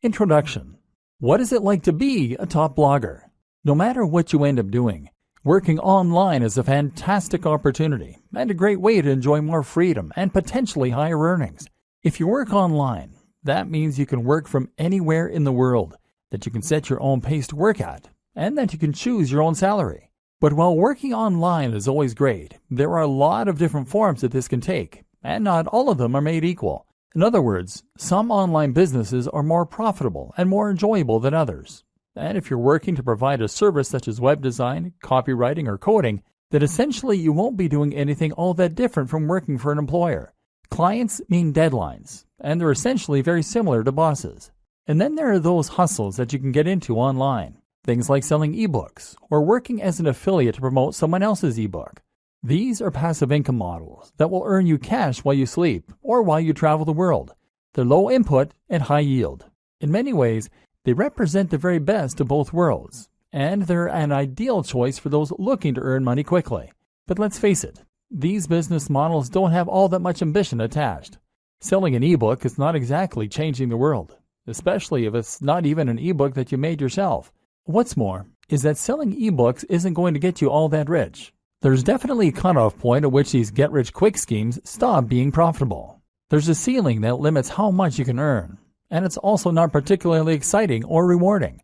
Introduction. What is it like to be a top blogger? No matter what you end up doing, working online is a fantastic opportunity and a great way to enjoy more freedom and potentially higher earnings. If you work online, that means you can work from anywhere in the world, that you can set your own pace to work at, and that you can choose your own salary. But while working online is always great, there are a lot of different forms that this can take, and not all of them are made equal. In other words, some online businesses are more profitable and more enjoyable than others. And if you're working to provide a service such as web design, copywriting, or coding, then essentially you won't be doing anything all that different from working for an employer. Clients mean deadlines, and they're essentially very similar to bosses. And then there are those hustles that you can get into online. Things like selling ebooks or working as an affiliate to promote someone else's ebook. These are passive income models that will earn you cash while you sleep or while you travel the world. They're low input and high yield. In many ways, they represent the very best of both worlds, and they're an ideal choice for those looking to earn money quickly. But let's face it, these business models don't have all that much ambition attached. Selling an ebook is not exactly changing the world, especially if it's not even an ebook that you made yourself. What's more is that selling ebooks isn't going to get you all that rich. There's definitely a cutoff point at which these get-rich-quick schemes stop being profitable. There's a ceiling that limits how much you can earn, and it's also not particularly exciting or rewarding.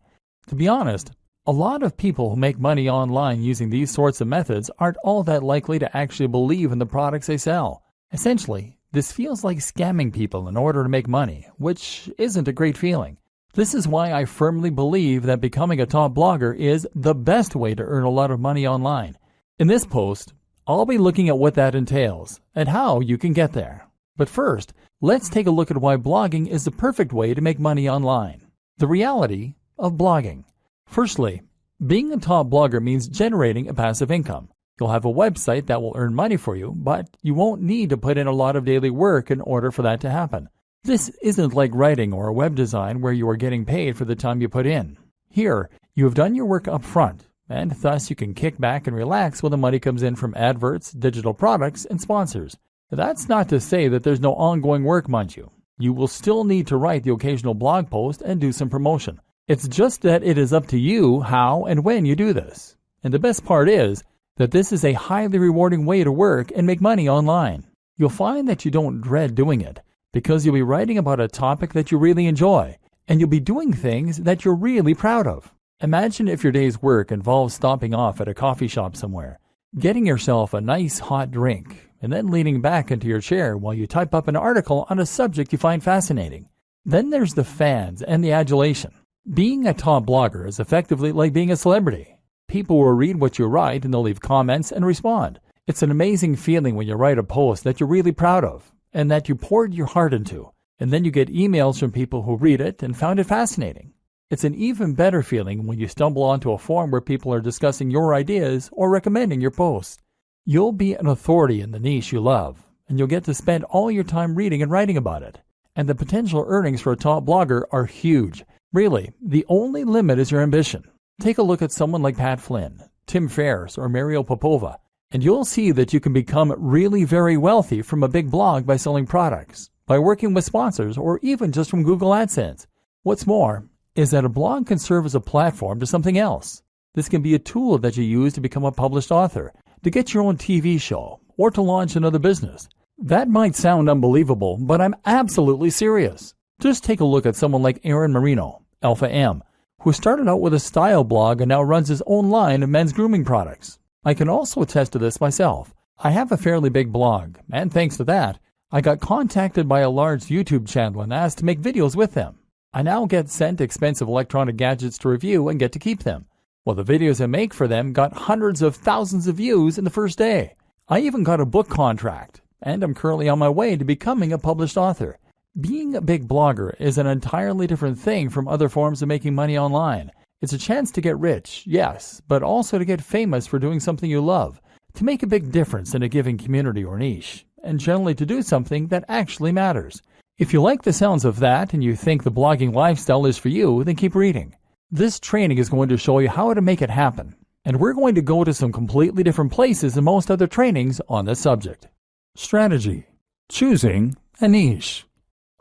To be honest, a lot of people who make money online using these sorts of methods aren't all that likely to actually believe in the products they sell. Essentially, this feels like scamming people in order to make money, which isn't a great feeling. This is why I firmly believe that becoming a top blogger is the best way to earn a lot of money online. In this post, I'll be looking at what that entails and how you can get there. But first, let's take a look at why blogging is the perfect way to make money online. The reality of blogging. Firstly, being a top blogger means generating a passive income. You'll have a website that will earn money for you, but you won't need to put in a lot of daily work in order for that to happen. This isn't like writing or web design where you are getting paid for the time you put in. Here, you have done your work up front, and thus you can kick back and relax when the money comes in from adverts, digital products, and sponsors. That's not to say that there's no ongoing work, mind you. You will still need to write the occasional blog post and do some promotion. It's just that it is up to you how and when you do this. And the best part is that this is a highly rewarding way to work and make money online. You'll find that you don't dread doing it because you'll be writing about a topic that you really enjoy, and you'll be doing things that you're really proud of. Imagine if your day's work involves stopping off at a coffee shop somewhere, getting yourself a nice hot drink, and then leaning back into your chair while you type up an article on a subject you find fascinating. Then there's the fans and the adulation. Being a top blogger is effectively like being a celebrity. People will read what you write and they'll leave comments and respond. It's an amazing feeling when you write a post that you're really proud of and that you poured your heart into, and then you get emails from people who read it and found it fascinating. It's an even better feeling when you stumble onto a forum where people are discussing your ideas or recommending your post. You'll be an authority in the niche you love, and you'll get to spend all your time reading and writing about it. And the potential earnings for a top blogger are huge. Really, the only limit is your ambition. Take a look at someone like Pat Flynn, Tim Ferriss, or Mario Popova, and you'll see that you can become really very wealthy from a big blog by selling products, by working with sponsors, or even just from Google AdSense. What's more is that a blog can serve as a platform to something else. This can be a tool that you use to become a published author, to get your own TV show, or to launch another business. That might sound unbelievable, but I'm absolutely serious. Just take a look at someone like Aaron Marino, Alpha M, who started out with a style blog and now runs his own line of men's grooming products. I can also attest to this myself. I have a fairly big blog, and thanks to that, I got contacted by a large YouTube channel and asked to make videos with them. I now get sent expensive electronic gadgets to review and get to keep them. Well, the videos I make for them got hundreds of thousands of views in the first day. I even got a book contract, and I'm currently on my way to becoming a published author. Being a big blogger is an entirely different thing from other forms of making money online. It's a chance to get rich, yes, but also to get famous for doing something you love, to make a big difference in a given community or niche, and generally to do something that actually matters. If you like the sounds of that and you think the blogging lifestyle is for you, then keep reading. This training is going to show you how to make it happen, and we're going to go to some completely different places than most other trainings on this subject. Strategy. Choosing a niche.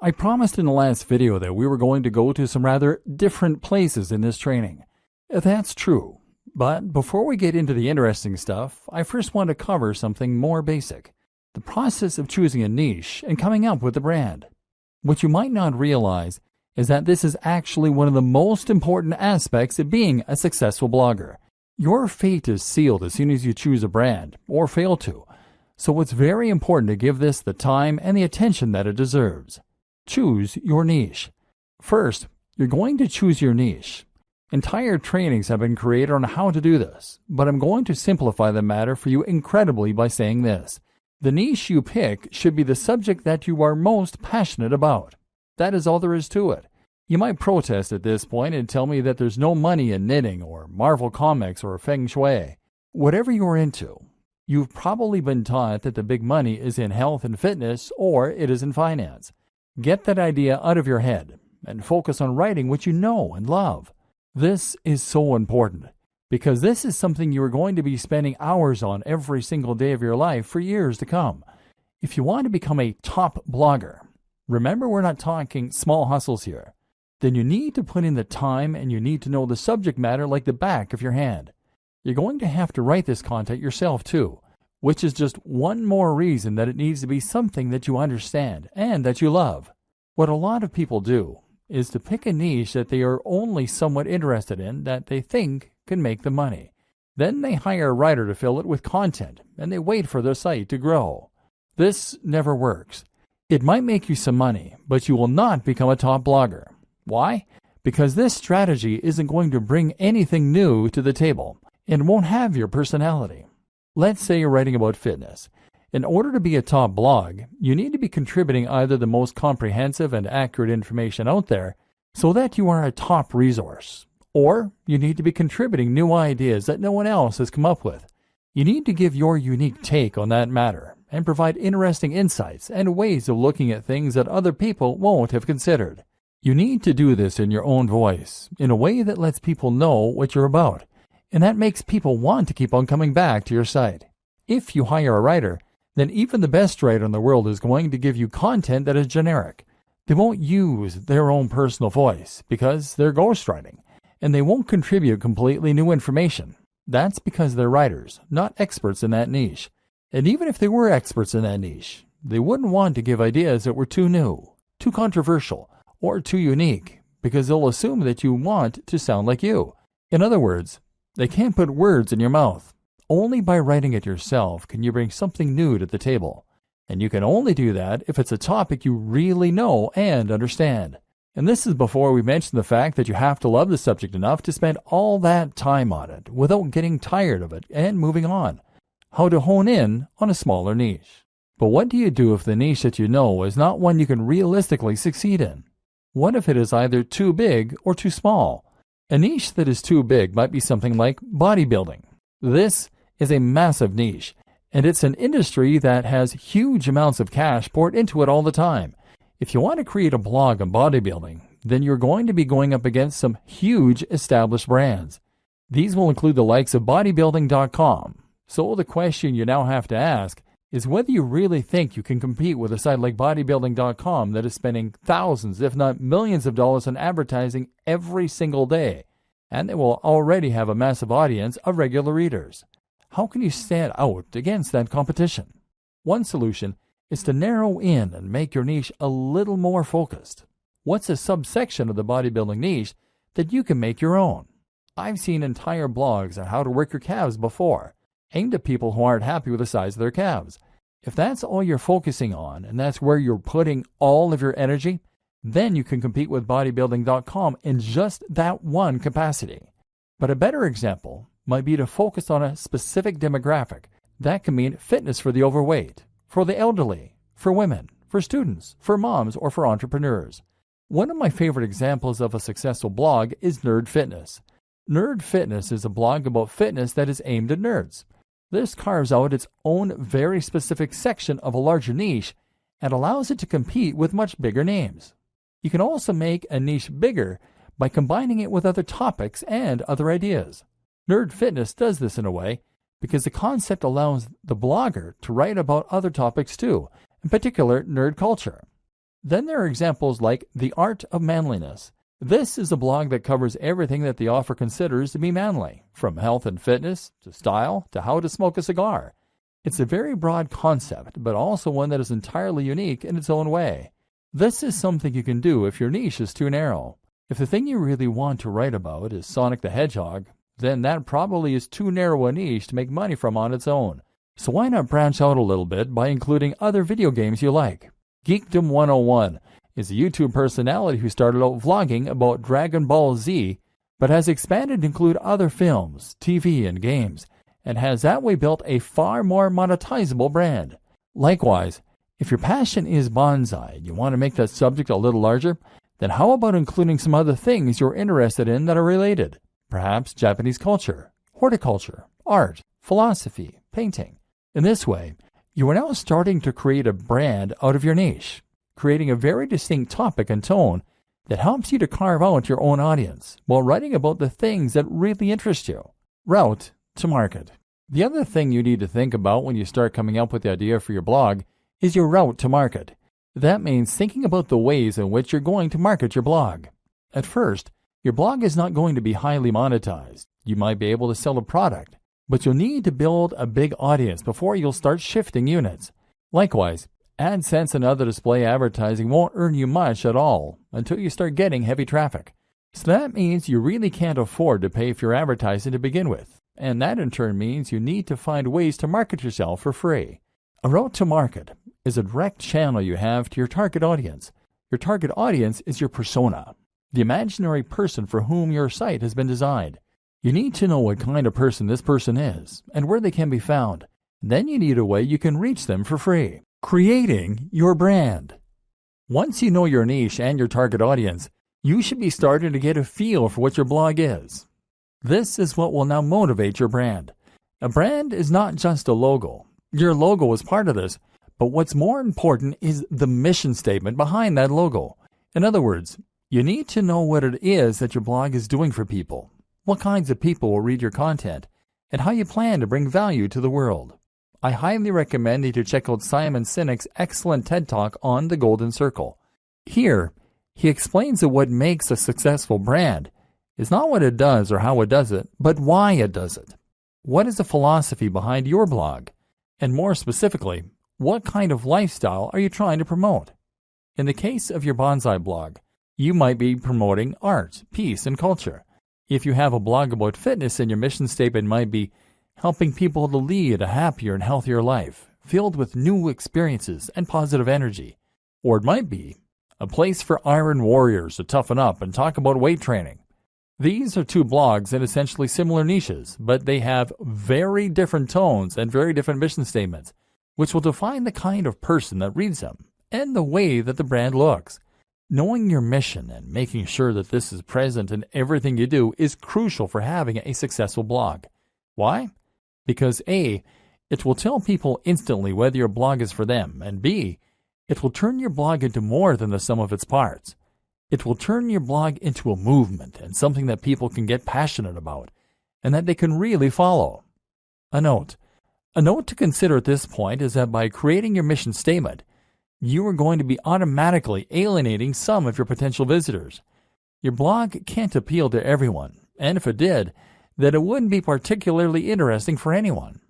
I promised in the last video that we were going to go to some rather different places in this training. That's true, but before we get into the interesting stuff, I first want to cover something more basic: the process of choosing a niche and coming up with a brand. What you might not realize is that this is actually one of the most important aspects of being a successful blogger. Your fate is sealed as soon as you choose a brand, or fail to, so it's very important to give this the time and the attention that it deserves. Choose your niche. First, you're going to choose your niche. Entire trainings have been created on how to do this, but I'm going to simplify the matter for you incredibly by saying this: the niche you pick should be the subject that you are most passionate about. That is all there is to it. You might protest at this point and tell me that there's no money in knitting or Marvel Comics or Feng Shui. Whatever you're into, you've probably been taught that the big money is in health and fitness, or it is in finance. Get that idea out of your head and focus on writing what you know and love. This is so important because this is something you are going to be spending hours on every single day of your life for years to come. If you want to become a top blogger, remember, we're not talking small hustles here, then you need to put in the time and you need to know the subject matter like the back of your hand. You're going to have to write this content yourself too, which is just one more reason that it needs to be something that you understand and that you love. What a lot of people do is to pick a niche that they are only somewhat interested in, that they think can make them money. Then they hire a writer to fill it with content and they wait for their site to grow. This never works. It might make you some money, but you will not become a top blogger. Why? Because this strategy isn't going to bring anything new to the table and won't have your personality. Let's say you're writing about fitness. In order to be a top blog, you need to be contributing either the most comprehensive and accurate information out there so that you are a top resource, or you need to be contributing new ideas that no one else has come up with. You need to give your unique take on that matter and provide interesting insights and ways of looking at things that other people won't have considered. You need to do this in your own voice, in a way that lets people know what you're about, and that makes people want to keep on coming back to your site. If you hire a writer, then even the best writer in the world is going to give you content that is generic. They won't use their own personal voice because they're ghostwriting, and they won't contribute completely new information. That's because they're writers, not experts in that niche. And even if they were experts in that niche, they wouldn't want to give ideas that were too new, too controversial, or too unique, because they'll assume that you want to sound like you. In other words, they can't put words in your mouth. Only by writing it yourself can you bring something new to the table. And you can only do that if it's a topic you really know and understand. And this is before we mention the fact that you have to love the subject enough to spend all that time on it without getting tired of it and moving on. How to hone in on a smaller niche. But what do you do if the niche that you know is not one you can realistically succeed in? What if it is either too big or too small? A niche that is too big might be something like bodybuilding. This is a massive niche, and it's an industry that has huge amounts of cash poured into it all the time. If you want to create a blog on bodybuilding, then you're going to be going up against some huge established brands. These will include the likes of bodybuilding.com. So the question you now have to ask is whether you really think you can compete with a site like bodybuilding.com that is spending thousands, if not millions of dollars on advertising every single day, and they will already have a massive audience of regular readers. How can you stand out against that competition? One solution is to narrow in and make your niche a little more focused. What's a subsection of the bodybuilding niche that you can make your own? I've seen entire blogs on how to work your calves before, aimed at people who aren't happy with the size of their calves. If that's all you're focusing on and that's where you're putting all of your energy, then you can compete with bodybuilding.com in just that one capacity. But a better example might be to focus on a specific demographic. That can mean fitness for the overweight, for the elderly, for women, for students, for moms, or for entrepreneurs. One of my favorite examples of a successful blog is Nerd Fitness. Nerd Fitness is a blog about fitness that is aimed at nerds. This carves out its own very specific section of a larger niche and allows it to compete with much bigger names. You can also make a niche bigger by combining it with other topics and other ideas. Nerd Fitness does this in a way because the concept allows the blogger to write about other topics too, in particular nerd culture. Then there are examples like The Art of Manliness. This is a blog that covers everything that the author considers to be manly, from health and fitness, to style, to how to smoke a cigar. It's a very broad concept, but also one that is entirely unique in its own way. This is something you can do if your niche is too narrow. If the thing you really want to write about is Sonic the Hedgehog, then that probably is too narrow a niche to make money from on its own. So why not branch out a little bit by including other video games you like? Geekdom 101 is a YouTube personality who started out vlogging about Dragon Ball Z, but has expanded to include other films, TV, and games, and has that way built a far more monetizable brand. Likewise, if your passion is bonsai and you want to make that subject a little larger, then how about including some other things you're interested in that are related? Perhaps Japanese culture, horticulture, art, philosophy, painting. In this way, you are now starting to create a brand out of your niche, creating a very distinct topic and tone that helps you to carve out your own audience while writing about the things that really interest you. Route to market. The other thing you need to think about when you start coming up with the idea for your blog is your route to market. That means thinking about the ways in which you're going to market your blog. At first, your blog is not going to be highly monetized. You might be able to sell a product, but you'll need to build a big audience before you'll start shifting units. Likewise, AdSense and other display advertising won't earn you much at all until you start getting heavy traffic. So that means you really can't afford to pay for your advertising to begin with, and that in turn means you need to find ways to market yourself for free. A route to market is a direct channel you have to your target audience. Your target audience is your persona, the imaginary person for whom your site has been designed. You need to know what kind of person this person is and where they can be found. Then you need a way you can reach them for free. Creating your brand. Once you know your niche and your target audience, you should be starting to get a feel for what your blog is. This is what will now motivate your brand. A brand is not just a logo. Your logo is part of this, but what's more important is the mission statement behind that logo. In other words, you need to know what it is that your blog is doing for people, what kinds of people will read your content, and how you plan to bring value to the world. I highly recommend you to check out Simon Sinek's excellent TED Talk on the Golden Circle. Here, he explains that what makes a successful brand is not what it does or how it does it, but why it does it. What is the philosophy behind your blog? And more specifically, what kind of lifestyle are you trying to promote? In the case of your bonsai blog, you might be promoting art, peace, and culture. If you have a blog about fitness, then your mission statement might be helping people to lead a happier and healthier life, filled with new experiences and positive energy. Or it might be a place for iron warriors to toughen up and talk about weight training. These are two blogs in essentially similar niches, but they have very different tones and very different mission statements, which will define the kind of person that reads them and the way that the brand looks. Knowing your mission and making sure that this is present in everything you do is crucial for having a successful blog. Why? Because A, it will tell people instantly whether your blog is for them, and B, it will turn your blog into more than the sum of its parts. It will turn your blog into a movement and something that people can get passionate about, and that they can really follow. A note to consider at this point is that by creating your mission statement, you are going to be automatically alienating some of your potential visitors. Your blog can't appeal to everyone, and if it did, then it wouldn't be particularly interesting for anyone.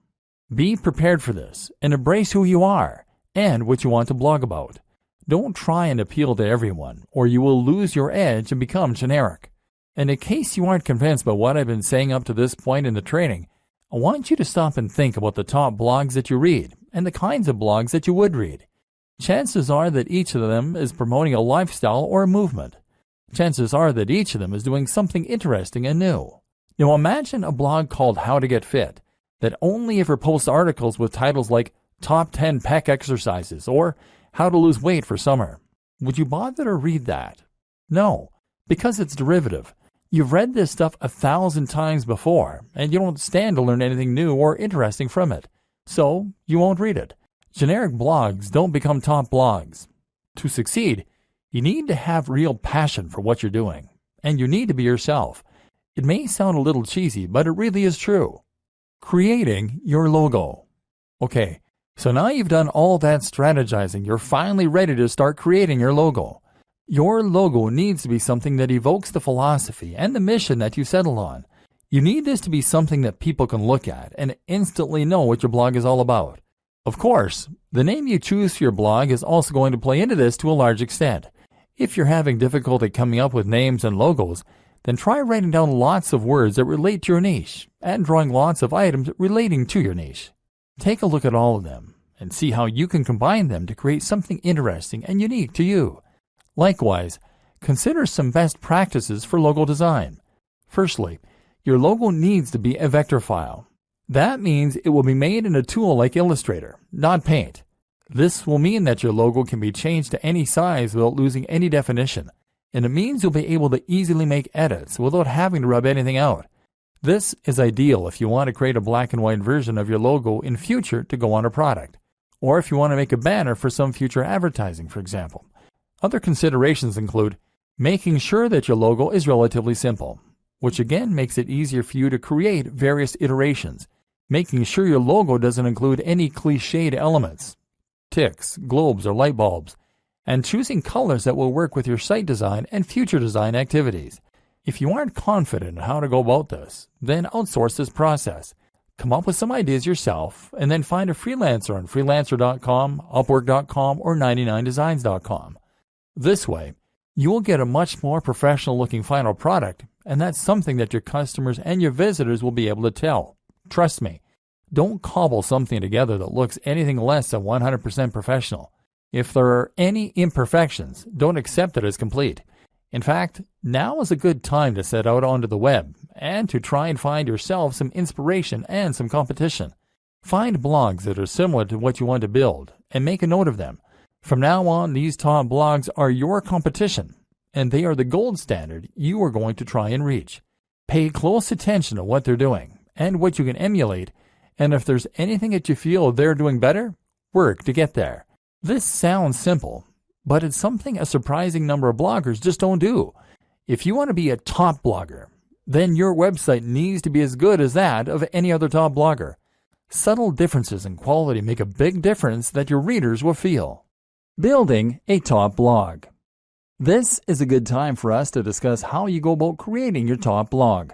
Be prepared for this and embrace who you are and what you want to blog about. Don't try and appeal to everyone, or you will lose your edge and become generic. And in case you aren't convinced by what I've been saying up to this point in the training, I want you to stop and think about the top blogs that you read and the kinds of blogs that you would read. Chances are that each of them is promoting a lifestyle or a movement. Chances are that each of them is doing something interesting and new. Now imagine a blog called How to Get Fit that only ever posts articles with titles like Top 10 Pec Exercises or How to Lose Weight for Summer. Would you bother to read that? No, because it's derivative. You've read this stuff 1,000 times before, and you don't stand to learn anything new or interesting from it. So you won't read it. Generic blogs don't become top blogs. To succeed, you need to have real passion for what you're doing, and you need to be yourself. It may sound a little cheesy, but it really is true. Creating your logo. Okay, So now you've done all that strategizing, you're finally ready to start creating your logo. Your logo needs to be something that evokes the philosophy and the mission that you settled on. You need this to be something that people can look at and instantly know what your blog is all about. Of course, the name you choose for your blog is also going to play into this to a large extent. If you're having difficulty coming up with names and logos, then try writing down lots of words that relate to your niche and drawing lots of items relating to your niche. Take a look at all of them and see how you can combine them to create something interesting and unique to you. Likewise, consider some best practices for logo design. Firstly, your logo needs to be a vector file. That means it will be made in a tool like Illustrator, not Paint. This will mean that your logo can be changed to any size without losing any definition, and it means you'll be able to easily make edits without having to rub anything out. This is ideal if you want to create a black and white version of your logo in future to go on a product, or if you want to make a banner for some future advertising, for example. Other considerations include making sure that your logo is relatively simple, which again makes it easier for you to create various iterations, making sure your logo doesn't include any cliched elements, ticks, globes, or light bulbs, and choosing colors that will work with your site design and future design activities. If you aren't confident in how to go about this, then outsource this process. Come up with some ideas yourself, and then find a freelancer on freelancer.com, upwork.com, or 99designs.com. This way, you will get a much more professional-looking final product, and that's something that your customers and your visitors will be able to tell. Trust me, don't cobble something together that looks anything less than 100% professional. If there are any imperfections, don't accept it as complete. In fact, now is a good time to set out onto the web and to try and find yourself some inspiration and some competition. Find blogs that are similar to what you want to build and make a note of them. From now on, these top blogs are your competition, and they are the gold standard you are going to try and reach. Pay close attention to what they're doing and what you can emulate, and if there's anything that you feel they're doing better, work to get there. This sounds simple, but it's something a surprising number of bloggers just don't do. If you want to be a top blogger, then your website needs to be as good as that of any other top blogger. Subtle differences in quality make a big difference that your readers will feel. Building a top blog. This is a good time for us to discuss how you go about creating your top blog.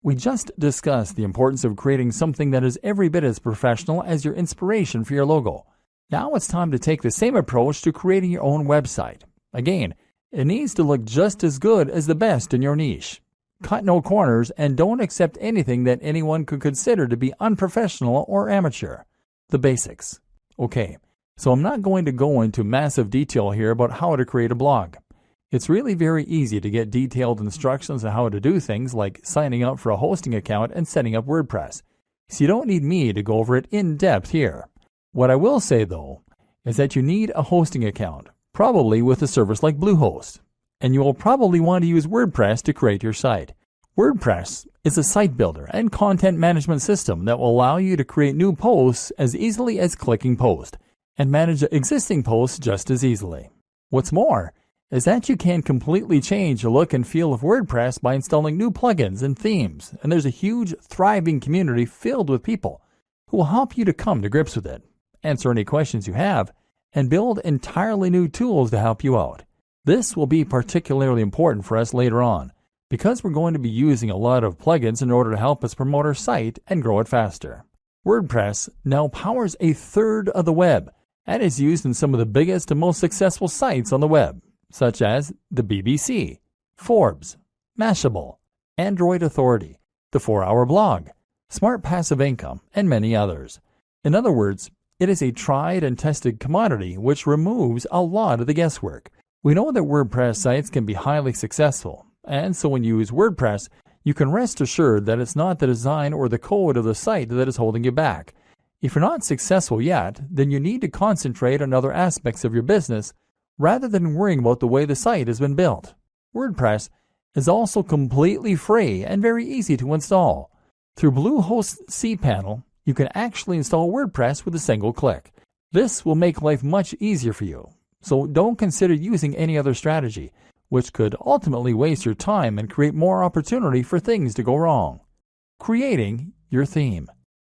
We just discussed the importance of creating something that is every bit as professional as your inspiration for your logo. Now it's time to take the same approach to creating your own website. Again, it needs to look just as good as the best in your niche. Cut no corners and don't accept anything that anyone could consider to be unprofessional or amateur. The basics. Okay, so I'm not going to go into massive detail here about how to create a blog. It's really very easy to get detailed instructions on how to do things like signing up for a hosting account and setting up WordPress. So you don't need me to go over it in depth here. What I will say though, is that you need a hosting account, probably with a service like Bluehost, and you will probably want to use WordPress to create your site. WordPress is a site builder and content management system that will allow you to create new posts as easily as clicking post, and manage existing posts just as easily. What's more, is that you can completely change the look and feel of WordPress by installing new plugins and themes, and there's a huge, thriving community filled with people who will help you to come to grips with it, answer any questions you have, and build entirely new tools to help you out. This will be particularly important for us later on, because we're going to be using a lot of plugins in order to help us promote our site and grow it faster. WordPress now powers a third of the web, and is used in some of the biggest and most successful sites on the web, such as the BBC, Forbes, Mashable, Android Authority, the 4-Hour Blog, Smart Passive Income, and many others. In other words, it is a tried and tested commodity which removes a lot of the guesswork. We know that WordPress sites can be highly successful, and so when you use WordPress, you can rest assured that it's not the design or the code of the site that is holding you back. If you're not successful yet, then you need to concentrate on other aspects of your business rather than worrying about the way the site has been built. WordPress is also completely free and very easy to install. Through Bluehost's cPanel, you can actually install WordPress with a single click. This will make life much easier for you, so don't consider using any other strategy, which could ultimately waste your time and create more opportunity for things to go wrong. Creating your theme.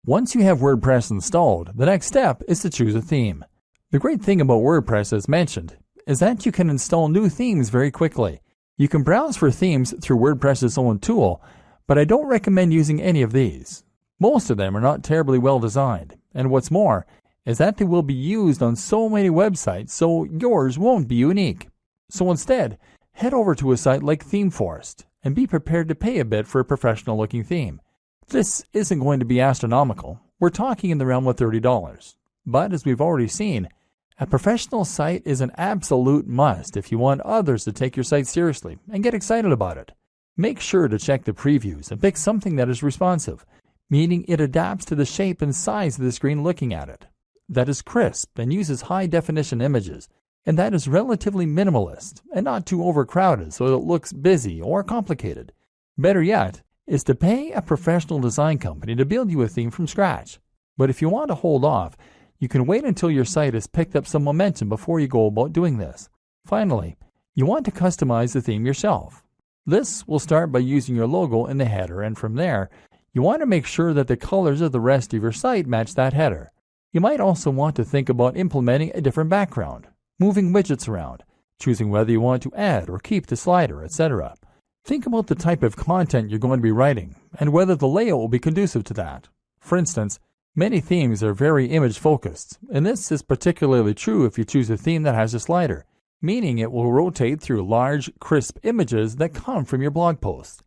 Once you have WordPress installed, the next step is to choose a theme. The great thing about WordPress, as mentioned, is that you can install new themes very quickly. You can browse for themes through WordPress's own tool, but I don't recommend using any of these. Most of them are not terribly well designed, and what's more is that they will be used on so many websites, so yours won't be unique. So instead, head over to a site like ThemeForest and be prepared to pay a bit for a professional-looking theme. This isn't going to be astronomical. We're talking in the realm of $30. But as we've already seen, a professional site is an absolute must if you want others to take your site seriously and get excited about it. Make sure to check the previews and pick something that is responsive, meaning it adapts to the shape and size of the screen looking at it, that is crisp and uses high-definition images, and that is relatively minimalist and not too overcrowded so it looks busy or complicated. Better yet is to pay a professional design company to build you a theme from scratch. But if you want to hold off, you can wait until your site has picked up some momentum before you go about doing this. Finally, you want to customize the theme yourself. This will start by using your logo in the header, and from there, you want to make sure that the colors of the rest of your site match that header. You might also want to think about implementing a different background, moving widgets around, choosing whether you want to add or keep the slider, etc. Think about the type of content you're going to be writing and whether the layout will be conducive to that. For instance, many themes are very image-focused, and this is particularly true if you choose a theme that has a slider, meaning it will rotate through large, crisp images that come from your blog post.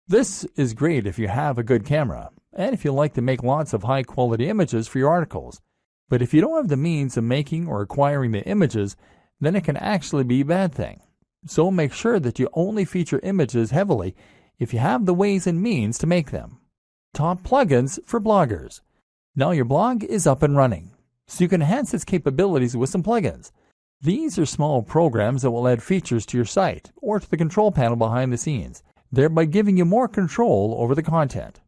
This is great if you have a good camera, and if you like to make lots of high-quality images for your articles. But if you don't have the means of making or acquiring the images, then it can actually be a bad thing. So make sure that you only feature images heavily if you have the ways and means to make them. Top plugins for bloggers. Now your blog is up and running, so you can enhance its capabilities with some plugins. These are small programs that will add features to your site or to the control panel behind the scenes, thereby giving you more control over the content.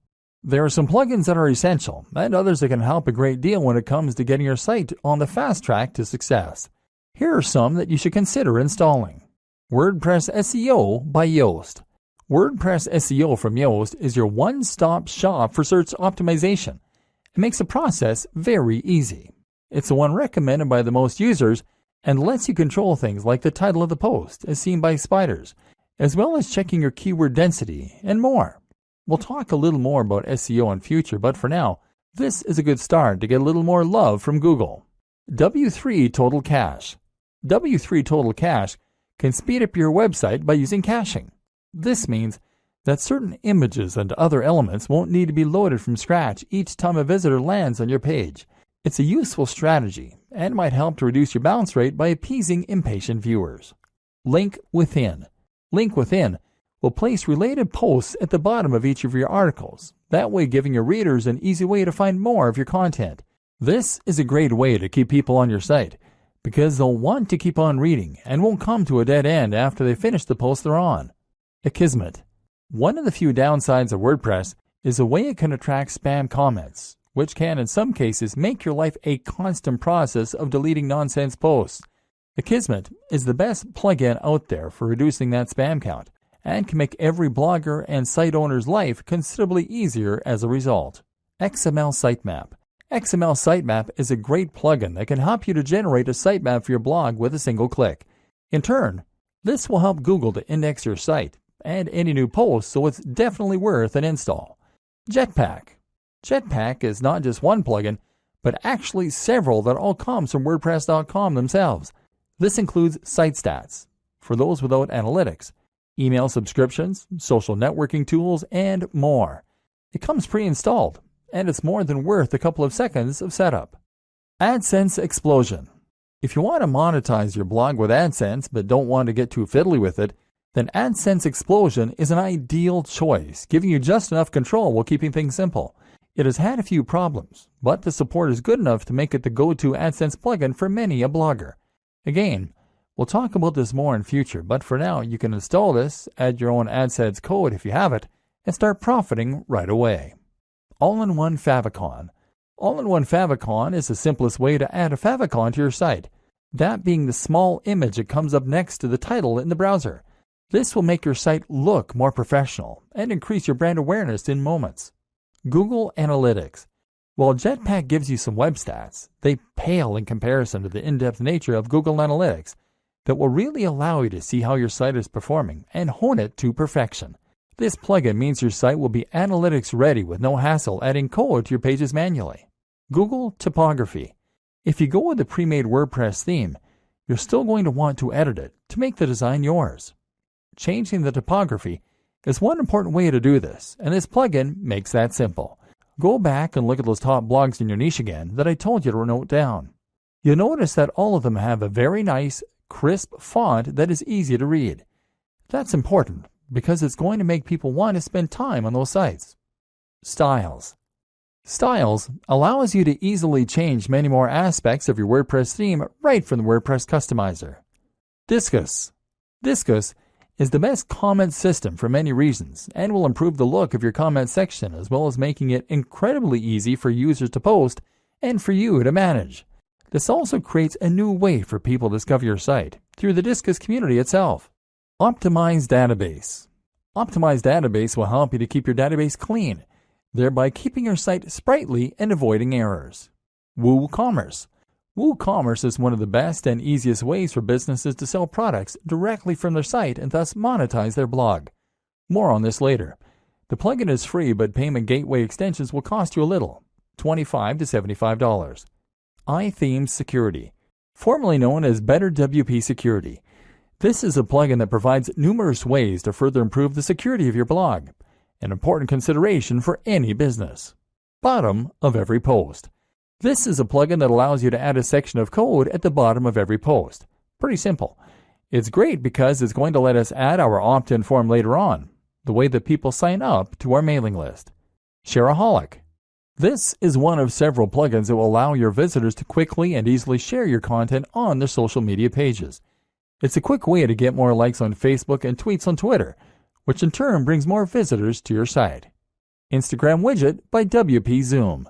There are some plugins that are essential and others that can help a great deal when it comes to getting your site on the fast track to success. Here are some that you should consider installing. WordPress SEO by Yoast. WordPress SEO from Yoast is your one-stop shop for search optimization. It makes the process very easy. It's the one recommended by the most users and lets you control things like the title of the post as seen by spiders, as well as checking your keyword density and more. We'll talk a little more about SEO in future, but for now, this is a good start to get a little more love from Google. W3 Total Cache. W3 Total Cache can speed up your website by using caching. This means that certain images and other elements won't need to be loaded from scratch each time a visitor lands on your page. It's a useful strategy and might help to reduce your bounce rate by appeasing impatient viewers. Link Within. Link Within will place related posts at the bottom of each of your articles, that way giving your readers an easy way to find more of your content. This is a great way to keep people on your site, because they'll want to keep on reading and won't come to a dead end after they finish the post they're on. Akismet. One of the few downsides of WordPress is the way it can attract spam comments, which can in some cases make your life a constant process of deleting nonsense posts. Akismet is the best plugin out there for reducing that spam count and can make every blogger and site owner's life considerably easier as a result. XML Sitemap. XML Sitemap is a great plugin that can help you to generate a sitemap for your blog with a single click. In turn, this will help Google to index your site and any new posts, so it's definitely worth an install. Jetpack. Jetpack is not just one plugin, but actually several that all comes from WordPress.com themselves. This includes site stats, for those without analytics, email subscriptions, social networking tools, and more. It comes pre-installed, and it's more than worth a couple of seconds of setup. AdSense Explosion. If you want to monetize your blog with AdSense but don't want to get too fiddly with it, then AdSense Explosion is an ideal choice, giving you just enough control while keeping things simple. It has had a few problems, but the support is good enough to make it the go-to AdSense plugin for many a blogger. Again, we'll talk about this more in future, but for now you can install this, add your own AdSense code if you have it, and start profiting right away. All-in-one favicon. All-in-one favicon is the simplest way to add a favicon to your site, that being the small image that comes up next to the title in the browser. This will make your site look more professional and increase your brand awareness in moments. Google Analytics. While Jetpack gives you some web stats, they pale in comparison to the in-depth nature of Google Analytics that will really allow you to see how your site is performing and hone it to perfection. This plugin means your site will be analytics ready with no hassle adding code to your pages manually. Google Typography. If you go with the pre-made WordPress theme, you're still going to want to edit it to make the design yours. Changing the typography is one important way to do this, and this plugin makes that simple. Go back and look at those top blogs in your niche again that I told you to note down. You'll notice that all of them have a very nice, crisp font that is easy to read. That's important because it's going to make people want to spend time on those sites. Styles. Styles allows you to easily change many more aspects of your WordPress theme right from the WordPress customizer. Disqus. Disqus is the best comment system for many reasons and will improve the look of your comment section as well as making it incredibly easy for users to post and for you to manage. This also creates a new way for people to discover your site through the Disqus community itself. Optimized Database. Optimized Database will help you to keep your database clean, thereby keeping your site sprightly and avoiding errors. WooCommerce. WooCommerce is one of the best and easiest ways for businesses to sell products directly from their site and thus monetize their blog. More on this later. The plugin is free, but payment gateway extensions will cost you a little, $25 to $75. iThemes Security, formerly known as Better WP Security. This is a plugin that provides numerous ways to further improve the security of your blog, an important consideration for any business. Bottom of every post. This is a plugin that allows you to add a section of code at the bottom of every post. Pretty simple. It's great because it's going to let us add our opt-in form later on, the way that people sign up to our mailing list. Shareaholic. This is one of several plugins that will allow your visitors to quickly and easily share your content on their social media pages. It's a quick way to get more likes on Facebook and tweets on Twitter, which in turn brings more visitors to your site. Instagram Widget by WP Zoom.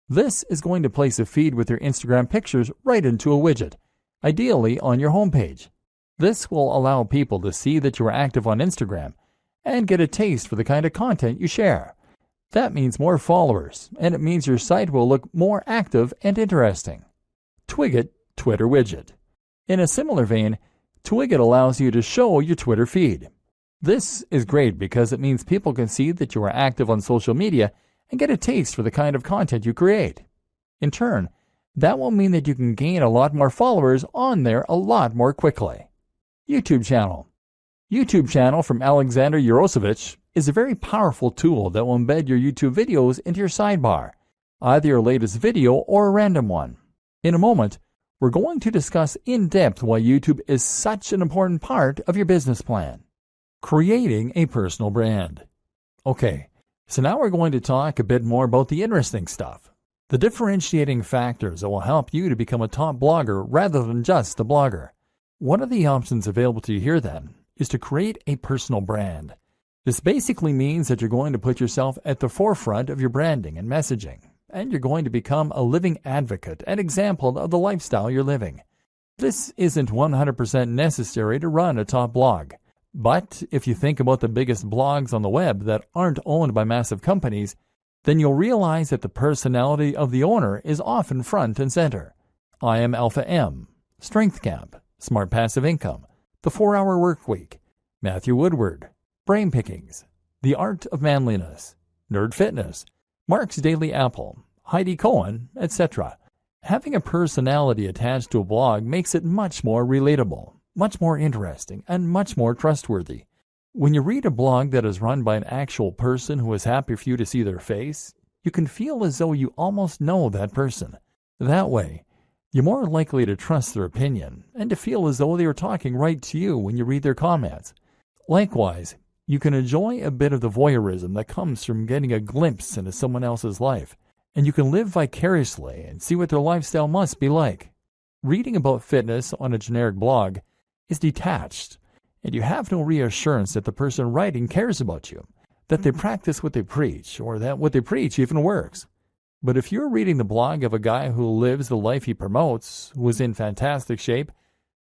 This is going to place a feed with your Instagram pictures right into a widget, ideally on your homepage. This will allow people to see that you are active on Instagram and get a taste for the kind of content you share. That means more followers, and it means your site will look more active and interesting. Twigget Twitter Widget. In a similar vein, Twigget allows you to show your Twitter feed. This is great because it means people can see that you are active on social media and get a taste for the kind of content you create. In turn, that will mean that you can gain a lot more followers on there a lot more quickly. YouTube channel. YouTube channel from Alexander Yarosevich is a very powerful tool that will embed your YouTube videos into your sidebar, either your latest video or a random one. In a moment, we're going to discuss in depth why YouTube is such an important part of your business plan. Creating a personal brand. Okay, so now we're going to talk a bit more about the interesting stuff, the differentiating factors that will help you to become a top blogger rather than just a blogger. One of the options available to you here then is to create a personal brand. This basically means that you're going to put yourself at the forefront of your branding and messaging, and you're going to become a living advocate and example of the lifestyle you're living. This isn't 100% necessary to run a top blog. But if you think about the biggest blogs on the web that aren't owned by massive companies, then you'll realize that the personality of the owner is often front and center. I Am Alpha M, Strength Camp, Smart Passive Income, The 4-Hour Workweek, Matthew Woodward, Brain Pickings, The Art of Manliness, Nerd Fitness, Mark's Daily Apple, Heidi Cohen, etc. Having a personality attached to a blog makes it much more relatable, much more interesting, and much more trustworthy. When you read a blog that is run by an actual person who is happy for you to see their face, you can feel as though you almost know that person. That way, you're more likely to trust their opinion and to feel as though they are talking right to you when you read their comments. Likewise, you can enjoy a bit of the voyeurism that comes from getting a glimpse into someone else's life, and you can live vicariously and see what their lifestyle must be like. Reading about fitness on a generic blog is detached, and you have no reassurance that the person writing cares about you, that they practice what they preach, or that what they preach even works. But if you're reading the blog of a guy who lives the life he promotes, who is in fantastic shape,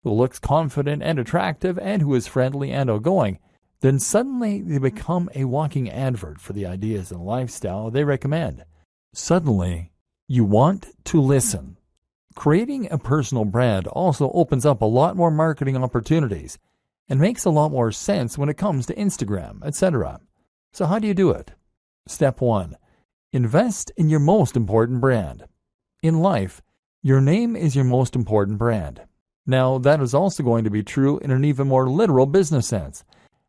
who looks confident and attractive, and who is friendly and outgoing, then suddenly they become a walking advert for the ideas and lifestyle they recommend. Suddenly, You want to listen. Creating a personal brand also opens up a lot more marketing opportunities and makes a lot more sense when it comes to Instagram, etc. So how do you do it? Step 1. Invest in your most important brand. In life, your name is your most important brand. Now, that is also going to be true in an even more literal business sense.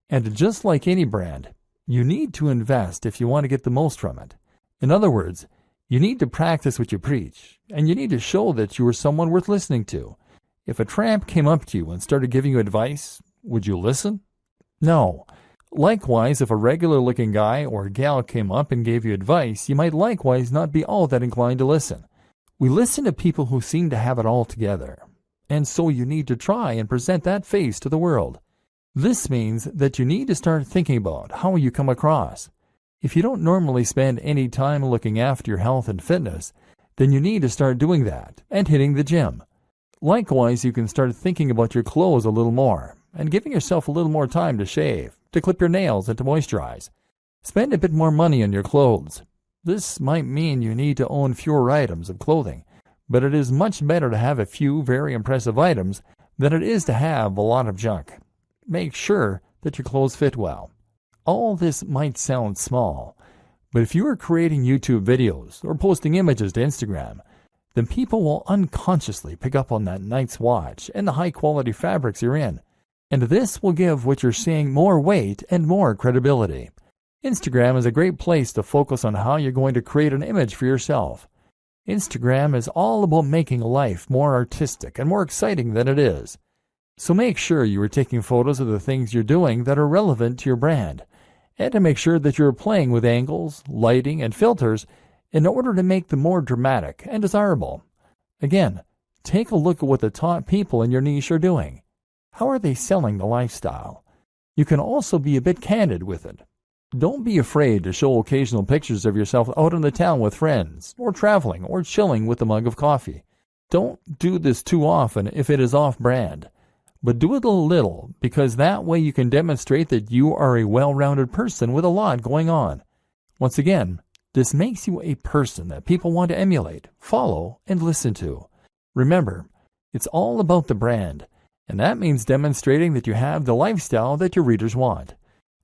And just like any brand, you need to invest if you want to get the most from it. In other words, you need to practice what you preach, and you need to show that you are someone worth listening to. If a tramp came up to you and started giving you advice, would you listen? No. Likewise, if a regular-looking guy or gal came up and gave you advice, you might likewise not be all that inclined to listen. We listen to people who seem to have it all together, and so you need to try and present that face to the world. This means that you need to start thinking about how you come across. If you don't normally spend any time looking after your health and fitness, then you need to start doing that and hitting the gym. Likewise, you can start thinking about your clothes a little more and giving yourself a little more time to shave, to clip your nails, and to moisturize. Spend a bit more money on your clothes. This might mean you need to own fewer items of clothing, but it is much better to have a few very impressive items than it is to have a lot of junk. Make sure that your clothes fit well. All this might sound small, but if you are creating YouTube videos or posting images to Instagram, then people will unconsciously pick up on that night's watch and the high-quality fabrics you're in, and this will give what you're saying more weight and more credibility. Instagram is a great place to focus on how you're going to create an image for yourself. Instagram is all about making life more artistic and more exciting than it is. So make sure you are taking photos of the things you're doing that are relevant to your brand, and to make sure that you're playing with angles, lighting, and filters in order to make them more dramatic and desirable. Again, take a look at what the top people in your niche are doing. How are they selling the lifestyle? You can also be a bit candid with it. Don't be afraid to show occasional pictures of yourself out in the town with friends, or traveling, or chilling with a mug of coffee. Don't do this too often if it is off-brand, but do it a little, because that way you can demonstrate that you are a well-rounded person with a lot going on. Once again, this makes you a person that people want to emulate, follow, and listen to. Remember, it's all about the brand, and that means demonstrating that you have the lifestyle that your readers want.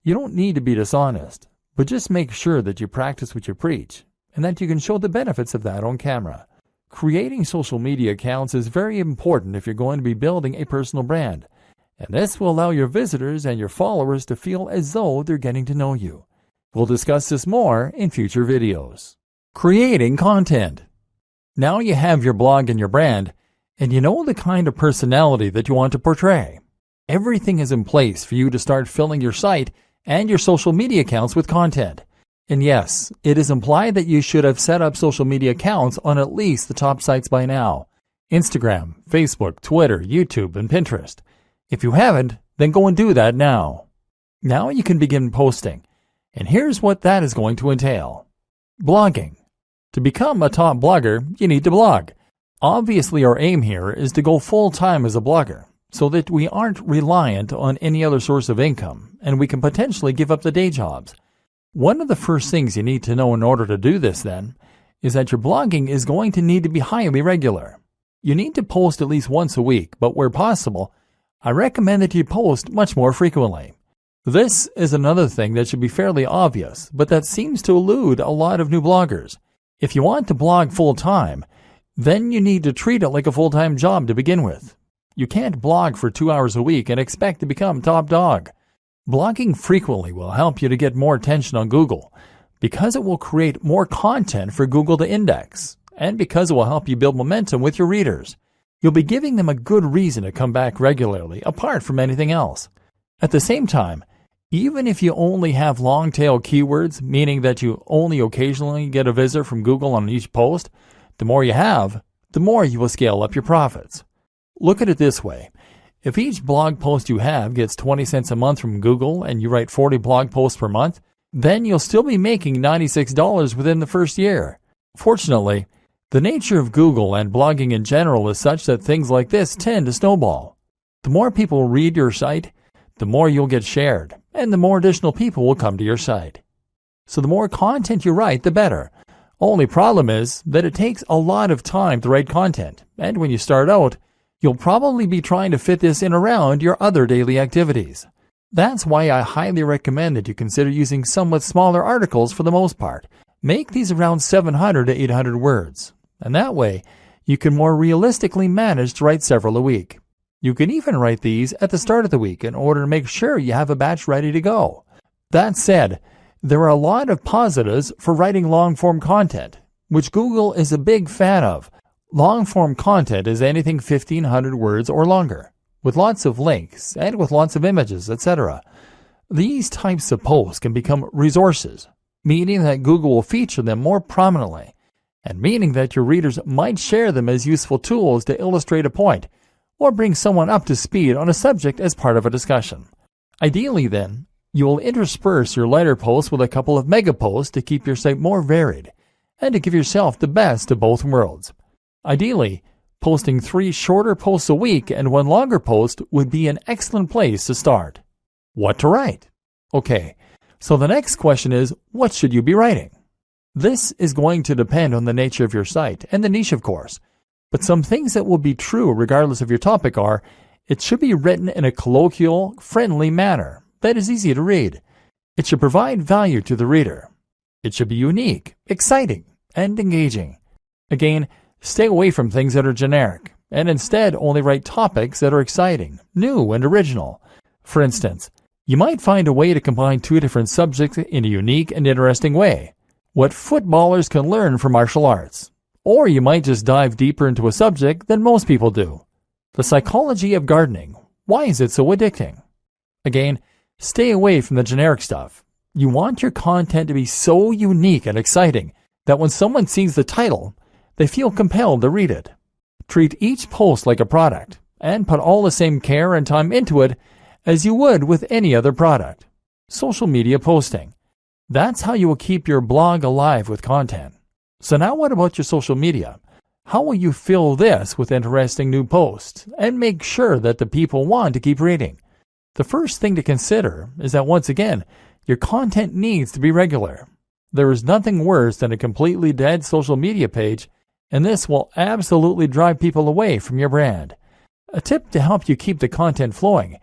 You don't need to be dishonest, but just make sure that you practice what you preach, and that you can show the benefits of that on camera. Creating social media accounts is very important if you're going to be building a personal brand, and this will allow your visitors and your followers to feel as though they're getting to know you. We'll discuss this more in future videos. Creating content. Now you have your blog and your brand, and you know the kind of personality that you want to portray. Everything is in place for you to start filling your site and your social media accounts with content. And yes, it is implied that you should have set up social media accounts on at least the top sites by now: Instagram, Facebook, Twitter, YouTube, and Pinterest. If you haven't, then go and do that now. Now you can begin posting, and here's what that is going to entail. Blogging. To become a top blogger, you need to blog. Obviously, our aim here is to go full-time as a blogger, so that we aren't reliant on any other source of income, and we can potentially give up the day jobs. One of the first things you need to know in order to do this, then, is that your blogging is going to need to be highly regular. You need to post at least once a week, but where possible, I recommend that you post much more frequently. This is another thing that should be fairly obvious, but that seems to elude a lot of new bloggers. If you want to blog full-time, then you need to treat it like a full-time job to begin with. You can't blog for 2 hours a week and expect to become top dog. Blogging frequently will help you to get more attention on Google, because it will create more content for Google to index, and because it will help you build momentum with your readers. You'll be giving them a good reason to come back regularly, apart from anything else. At the same time, even if you only have long-tail keywords, meaning that you only occasionally get a visit from Google on each post, the more you have, the more you will scale up your profits. Look at it this way. If each blog post you have gets 20 cents a month from Google and you write 40 blog posts per month, then you'll still be making $96 within the first year. Fortunately, the nature of Google and blogging in general is such that things like this tend to snowball. The more people read your site, the more you'll get shared, and the more additional people will come to your site. So the more content you write, the better. Only problem is that it takes a lot of time to write content, and when you start out, you'll probably be trying to fit this in around your other daily activities. That's why I highly recommend that you consider using somewhat smaller articles for the most part. Make these around 700 to 800 words, and that way you can more realistically manage to write several a week. You can even write these at the start of the week in order to make sure you have a batch ready to go. That said, there are a lot of positives for writing long-form content, which Google is a big fan of. Long-form content is anything 1,500 words or longer, with lots of links and with lots of images, etc. These types of posts can become resources, meaning that Google will feature them more prominently, and meaning that your readers might share them as useful tools to illustrate a point or bring someone up to speed on a subject as part of a discussion. Ideally, then, you will intersperse your lighter posts with a couple of mega posts to keep your site more varied and to give yourself the best of both worlds. Ideally, posting 3 shorter posts a week and 1 longer post would be an excellent place to start. What to write? Okay, so the next question is, what should you be writing? This is going to depend on the nature of your site and the niche, of course, but some things that will be true regardless of your topic are, it should be written in a colloquial, friendly manner that is easy to read. It should provide value to the reader. It should be unique, exciting, and engaging. Again, stay away from things that are generic, and instead only write topics that are exciting, new, and original. For instance, you might find a way to combine 2 different subjects in a unique and interesting way. What footballers can learn from martial arts. Or you might just dive deeper into a subject than most people do. The psychology of gardening. Why is it so addicting? Again, stay away from the generic stuff. You want your content to be so unique and exciting that when someone sees the title, they feel compelled to read it. Treat each post like a product and put all the same care and time into it as you would with any other product. Social media posting. That's how you will keep your blog alive with content. So now what about your social media? How will you fill this with interesting new posts and make sure that the people want to keep reading? The first thing to consider is that once again, your content needs to be regular. There is nothing worse than a completely dead social media page, and this will absolutely drive people away from your brand. A tip to help you keep the content flowing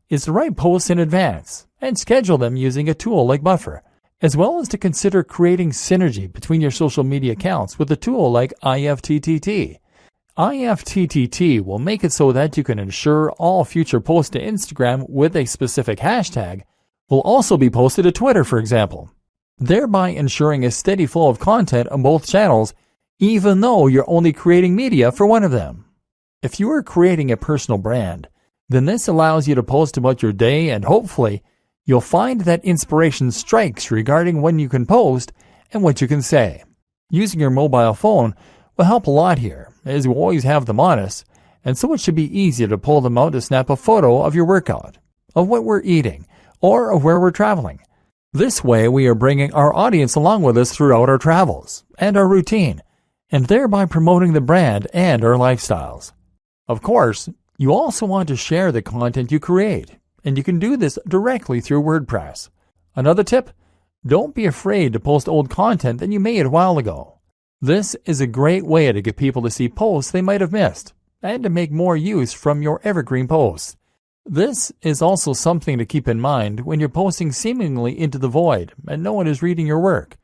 is to write posts in advance and schedule them using a tool like Buffer, as well as to consider creating synergy between your social media accounts with a tool like IFTTT. IFTTT will make it so that you can ensure all future posts to Instagram with a specific hashtag will also be posted to Twitter, for example, thereby ensuring a steady flow of content on both channels, even though you're only creating media for one of them. If you are creating a personal brand, then this allows you to post about your day, and hopefully you'll find that inspiration strikes regarding when you can post and what you can say. Using your mobile phone will help a lot here, as you always have them on us, and so it should be easy to pull them out to snap a photo of your workout, of what we're eating, or of where we're traveling. This way we are bringing our audience along with us throughout our travels and our routine, and thereby promoting the brand and our lifestyles. Of course, you also want to share the content you create, and you can do this directly through WordPress. Another tip, don't be afraid to post old content that you made a while ago. This is a great way to get people to see posts they might have missed, and to make more use from your evergreen posts. This is also something to keep in mind when you're posting seemingly into the void and no one is reading your work.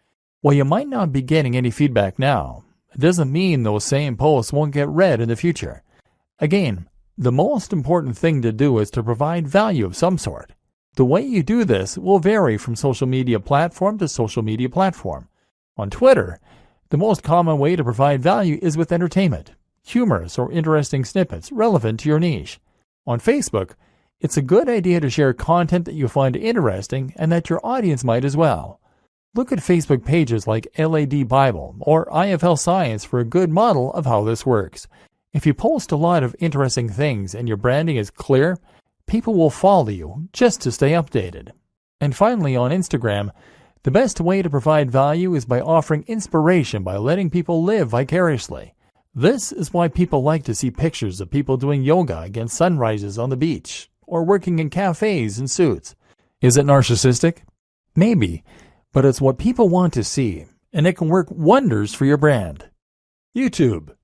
While you might not be getting any feedback now, it doesn't mean those same posts won't get read in the future. Again, the most important thing to do is to provide value of some sort. The way you do this will vary from social media platform to social media platform. On Twitter, the most common way to provide value is with entertainment, humorous or interesting snippets relevant to your niche. On Facebook, it's a good idea to share content that you find interesting and that your audience might as well. Look at Facebook pages like LAD Bible or IFL Science for a good model of how this works. If you post a lot of interesting things and your branding is clear, people will follow you just to stay updated. And finally, on Instagram, the best way to provide value is by offering inspiration by letting people live vicariously. This is why people like to see pictures of people doing yoga against sunrises on the beach or working in cafes in suits. Is it narcissistic? Maybe, but it's what people want to see, and it can work wonders for your brand. YouTube.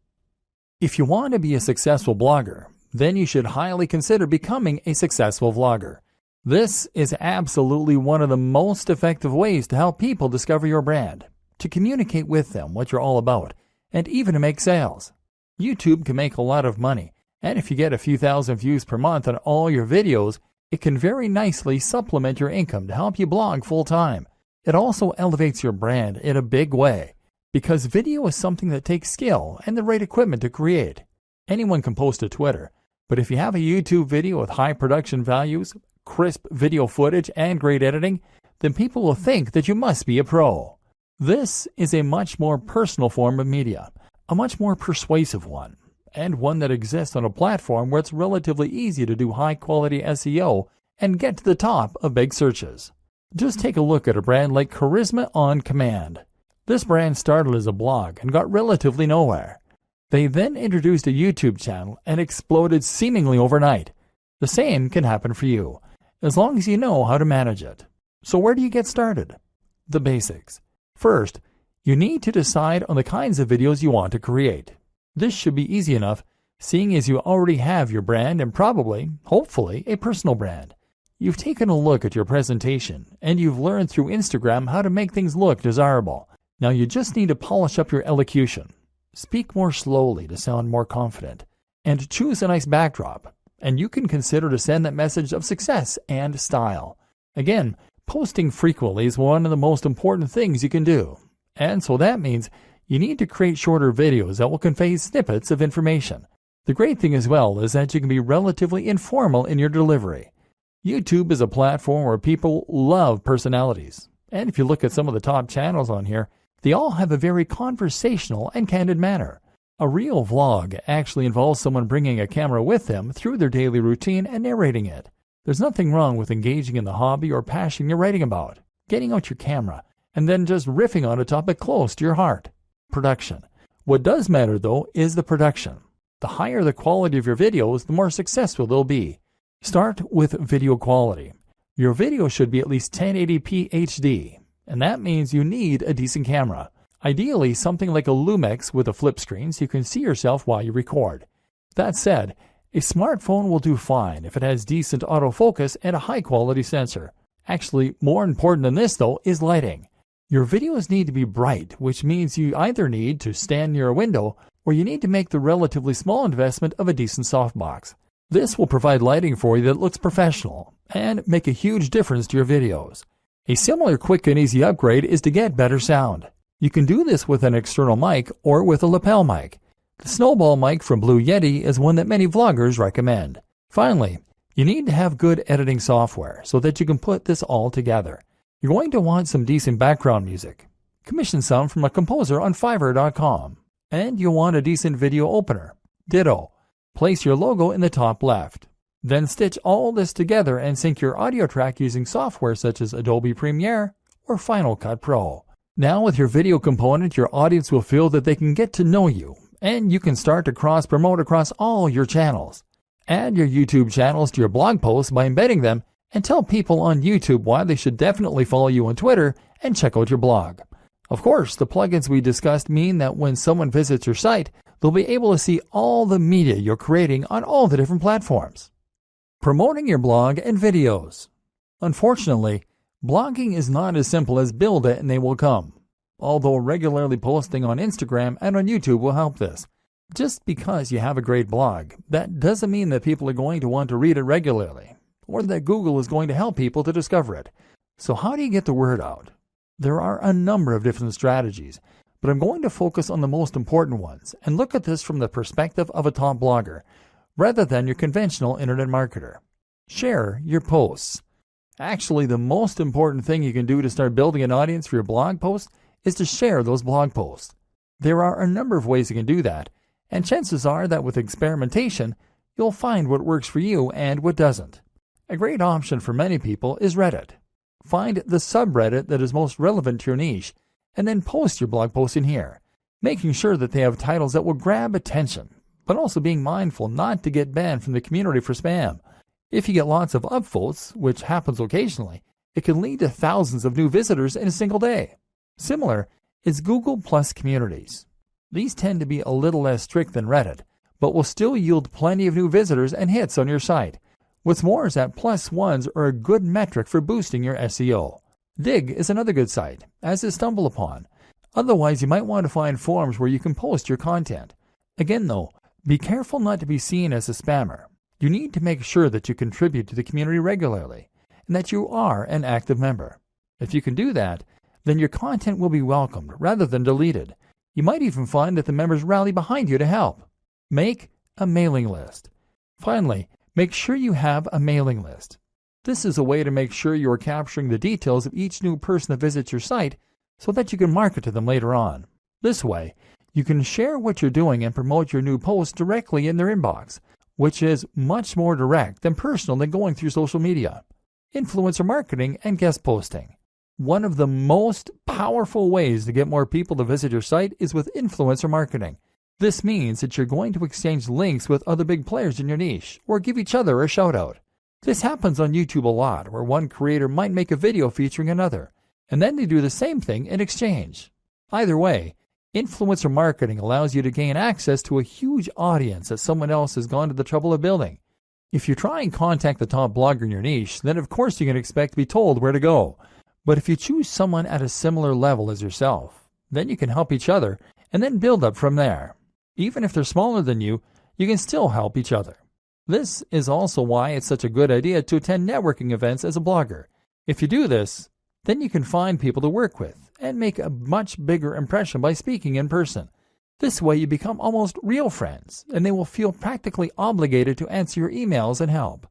If you want to be a successful blogger, then you should highly consider becoming a successful vlogger. This is absolutely one of the most effective ways to help people discover your brand, to communicate with them what you're all about, and even to make sales. YouTube can make a lot of money, and if you get a few thousand views per month on all your videos, it can very nicely supplement your income to help you blog full-time. It also elevates your brand in a big way, because video is something that takes skill and the right equipment to create. Anyone can post to Twitter, but if you have a YouTube video with high production values, crisp video footage, and great editing, then people will think that you must be a pro. This is a much more personal form of media, a much more persuasive one, and one that exists on a platform where it's relatively easy to do high-quality SEO and get to the top of big searches. Just take a look at a brand like Charisma on Command. This brand started as a blog and got relatively nowhere. They then introduced a YouTube channel and exploded seemingly overnight. The same can happen for you, as long as you know how to manage it. So where do you get started? The basics. First, you need to decide on the kinds of videos you want to create. This should be easy enough, seeing as you already have your brand and probably, hopefully, a personal brand. You've taken a look at your presentation, and you've learned through Instagram how to make things look desirable. Now you just need to polish up your elocution. Speak more slowly to sound more confident, and choose a nice backdrop, and you can consider to send that message of success and style. Again, posting frequently is one of the most important things you can do, and so that means you need to create shorter videos that will convey snippets of information. The great thing as well is that you can be relatively informal in your delivery. YouTube is a platform where people love personalities, and if you look at some of the top channels on here, they all have a very conversational and candid manner. A real vlog actually involves someone bringing a camera with them through their daily routine and narrating it. There's nothing wrong with engaging in the hobby or passion you're writing about, getting out your camera, and then just riffing on a topic close to your heart. Production. What does matter, though, is the production. The higher the quality of your videos, the more successful they'll be. Start with video quality. Your video should be at least 1080p HD, and that means you need a decent camera. Ideally, something like a Lumix with a flip screen so you can see yourself while you record. That said, a smartphone will do fine if it has decent autofocus and a high-quality sensor. Actually, more important than this, though, is lighting. Your videos need to be bright, which means you either need to stand near a window or you need to make the relatively small investment of a decent softbox. This will provide lighting for you that looks professional and make a huge difference to your videos. A similar quick and easy upgrade is to get better sound. You can do this with an external mic or with a lapel mic. The Snowball mic from Blue Yeti is one that many vloggers recommend. Finally, you need to have good editing software so that you can put this all together. You're going to want some decent background music. Commission some from a composer on Fiverr.com. And you'll want a decent video opener. Ditto. Place your logo in the top left. Then stitch all this together and sync your audio track using software such as Adobe Premiere or Final Cut Pro. Now with your video component, your audience will feel that they can get to know you, and you can start to cross-promote across all your channels. Add your YouTube channels to your blog posts by embedding them, and tell people on YouTube why they should definitely follow you on Twitter and check out your blog. Of course, the plugins we discussed mean that when someone visits your site, they'll be able to see all the media you're creating on all the different platforms. Promoting your blog and videos. Unfortunately, blogging is not as simple as build it and they will come. Although regularly posting on Instagram and on YouTube will help this. Just because you have a great blog, that doesn't mean that people are going to want to read it regularly, or that Google is going to help people to discover it. So how do you get the word out? There are a number of different strategies, but I'm going to focus on the most important ones and look at this from the perspective of a top blogger, rather than your conventional internet marketer. Share your posts. Actually, the most important thing you can do to start building an audience for your blog posts is to share those blog posts. There are a number of ways you can do that, and chances are that with experimentation, you'll find what works for you and what doesn't. A great option for many people is Reddit. Find the subreddit that is most relevant to your niche, and then post your blog posts in here, making sure that they have titles that will grab attention, but also being mindful not to get banned from the community for spam. If you get lots of upvotes, which happens occasionally, it can lead to thousands of new visitors in a single day. Similar, is Google Plus communities. These tend to be a little less strict than Reddit, but will still yield plenty of new visitors and hits on your site. What's more is that plus ones are a good metric for boosting your SEO. Dig is another good site, as is StumbleUpon. Otherwise, you might want to find forums where you can post your content. Again though, be careful not to be seen as a spammer. You need to make sure that you contribute to the community regularly, and that you are an active member. If you can do that, then your content will be welcomed rather than deleted. You might even find that the members rally behind you to help. Make a mailing list. Finally, make sure you have a mailing list. This is a way to make sure you are capturing the details of each new person that visits your site so that you can market to them later on. This way, you can share what you're doing and promote your new posts directly in their inbox, which is much more direct and personal than going through social media. Influencer marketing and guest posting. One of the most powerful ways to get more people to visit your site is with influencer marketing. This means that you're going to exchange links with other big players in your niche or give each other a shout out. This happens on YouTube a lot, where one creator might make a video featuring another, and then they do the same thing in exchange. Either way, influencer marketing allows you to gain access to a huge audience that someone else has gone to the trouble of building. If you try and contact the top blogger in your niche, then of course you can expect to be told where to go. But if you choose someone at a similar level as yourself, then you can help each other and then build up from there. Even if they're smaller than you, you can still help each other. This is also why it's such a good idea to attend networking events as a blogger. If you do this, then you can find people to work with and make a much bigger impression by speaking in person. This way you become almost real friends, and they will feel practically obligated to answer your emails and help.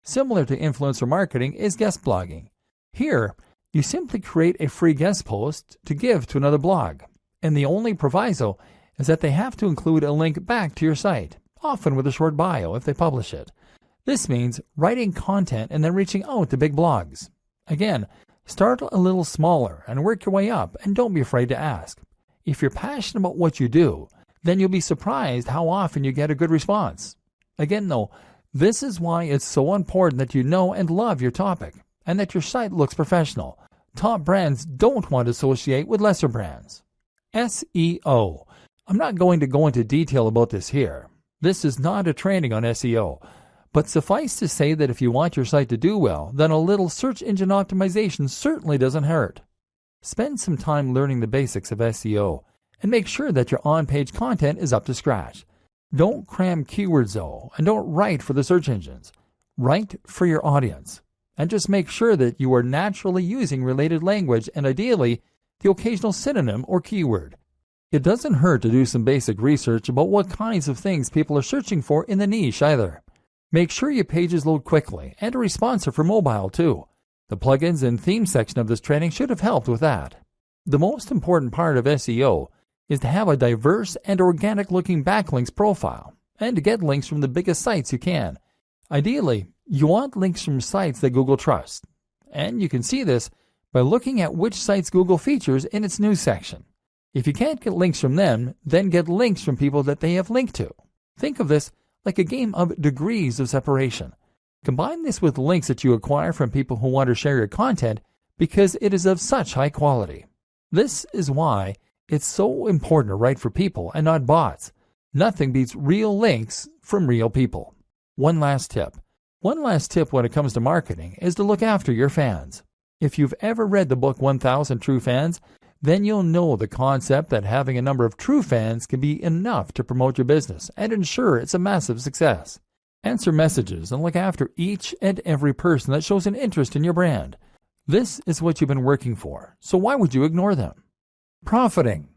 Similar to influencer marketing is guest blogging. Here, you simply create a free guest post to give to another blog, and the only proviso is that they have to include a link back to your site, often with a short bio if they publish it. This means writing content and then reaching out to big blogs. Again, start a little smaller and work your way up, and don't be afraid to ask. If you're passionate about what you do, then you'll be surprised how often you get a good response. Again though, this is why it's so important that you know and love your topic, and that your site looks professional. Top brands don't want to associate with lesser brands. SEO. I'm not going to go into detail about this here. This is not a training on SEO, but suffice to say that if you want your site to do well, then a little search engine optimization certainly doesn't hurt. Spend some time learning the basics of SEO and make sure that your on-page content is up to scratch. Don't cram keywords though, and don't write for the search engines. Write for your audience, and just make sure that you are naturally using related language and ideally the occasional synonym or keyword. It doesn't hurt to do some basic research about what kinds of things people are searching for in the niche either. Make sure your pages load quickly and are responsive for mobile too. The plugins and theme section of this training should have helped with that. The most important part of SEO is to have a diverse and organic looking backlinks profile and to get links from the biggest sites you can. Ideally, you want links from sites that Google trusts, and you can see this by looking at which sites Google features in its news section. If you can't get links from them, then get links from people that they have linked to. Think of this like a game of degrees of separation. Combine this with links that you acquire from people who want to share your content because it is of such high quality. This is why it's so important to write for people and not bots. Nothing beats real links from real people. One last tip when it comes to marketing is to look after your fans. If you've ever read the book 1000 True Fans, then you'll know the concept that having a number of true fans can be enough to promote your business and ensure it's a massive success. Answer messages and look after each and every person that shows an interest in your brand. This is what you've been working for, so why would you ignore them? Profiting.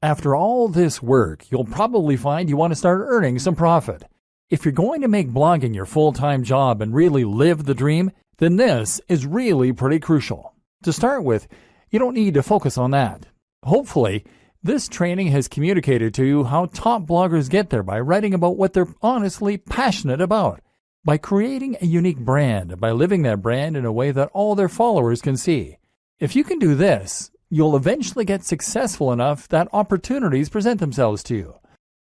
After all this work, you'll probably find you want to start earning some profit. If you're going to make blogging your full-time job and really live the dream, then this is really pretty crucial. To start with, you don't need to focus on that. Hopefully, this training has communicated to you how top bloggers get there by writing about what they're honestly passionate about, by creating a unique brand, and by living that brand in a way that all their followers can see. If you can do this, you'll eventually get successful enough that opportunities present themselves to you.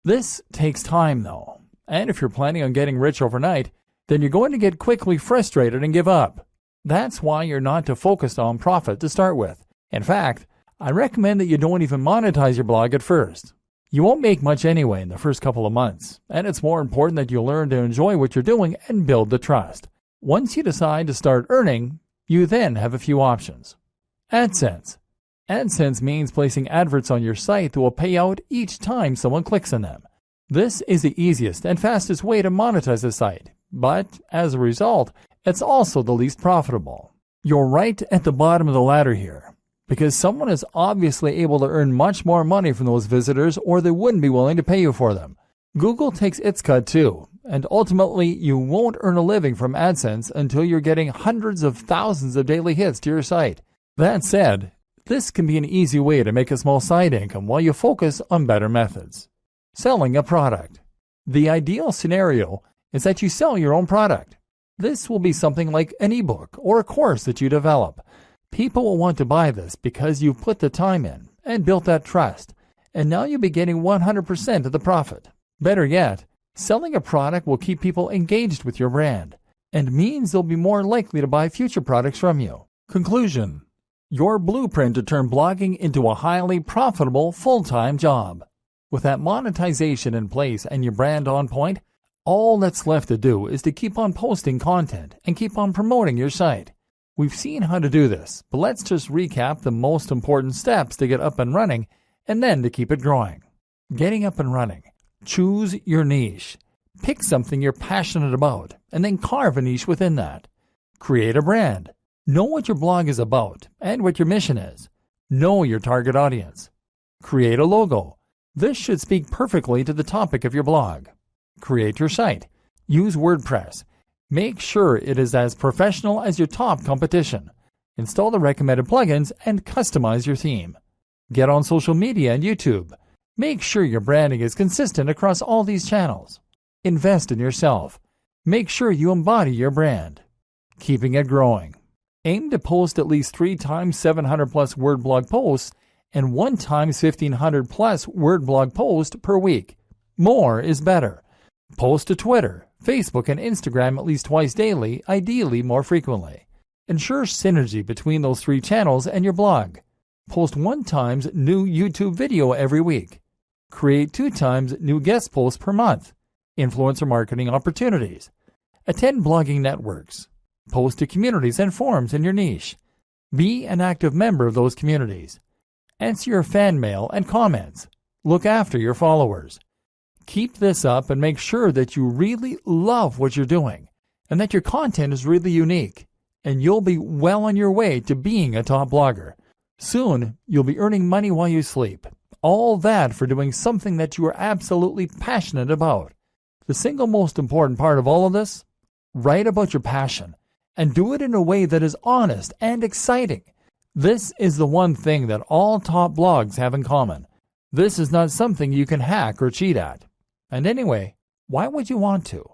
This takes time though, and if you're planning on getting rich overnight, then you're going to get quickly frustrated and give up. That's why you're not to focus on profit to start with. In fact, I recommend that you don't even monetize your blog at first. You won't make much anyway in the first couple of months, and it's more important that you learn to enjoy what you're doing and build the trust. Once you decide to start earning, you then have a few options. AdSense. AdSense means placing adverts on your site that will pay out each time someone clicks on them. This is the easiest and fastest way to monetize a site, but as a result, it's also the least profitable. You're right at the bottom of the ladder here, because someone is obviously able to earn much more money from those visitors or they wouldn't be willing to pay you for them. Google takes its cut too, and ultimately you won't earn a living from AdSense until you're getting hundreds of thousands of daily hits to your site. That said, this can be an easy way to make a small side income while you focus on better methods. Selling a product. The ideal scenario is that you sell your own product. This will be something like an ebook or a course that you develop. People will want to buy this because you've put the time in and built that trust, and now you'll be getting 100% of the profit. Better yet, selling a product will keep people engaged with your brand and means they'll be more likely to buy future products from you. Conclusion. Your blueprint to turn blogging into a highly profitable full-time job. With that monetization in place and your brand on point, all that's left to do is to keep on posting content and keep on promoting your site. We've seen how to do this, but let's just recap the most important steps to get up and running and then to keep it growing. Getting up and running. Choose your niche. Pick something you're passionate about and then carve a niche within that. Create a brand. Know what your blog is about and what your mission is. Know your target audience. Create a logo. This should speak perfectly to the topic of your blog. Create your site. Use WordPress. Make sure it is as professional as your top competition. Install the recommended plugins and customize your theme. Get on social media and YouTube. Make sure your branding is consistent across all these channels. Invest in yourself. Make sure you embody your brand. Keeping it growing. Aim to post at least 3 times 700 plus word blog posts and 1 times 1500 plus word blog post per week. More is better. Post to Twitter, Facebook, and Instagram at least twice daily, ideally more frequently. Ensure synergy between those 3 channels and your blog. Post 1 times new YouTube video every week. Create 2 times new guest posts per month. Influencer marketing opportunities. Attend blogging networks. Post to communities and forums in your niche. Be an active member of those communities. Answer your fan mail and comments. Look after your followers. Keep this up and make sure that you really love what you're doing and that your content is really unique, and you'll be well on your way to being a top blogger. Soon, you'll be earning money while you sleep. All that for doing something that you are absolutely passionate about. The single most important part of all of this? Write about your passion and do it in a way that is honest and exciting. This is the one thing that all top blogs have in common. This is not something you can hack or cheat at. And anyway, why would you want to?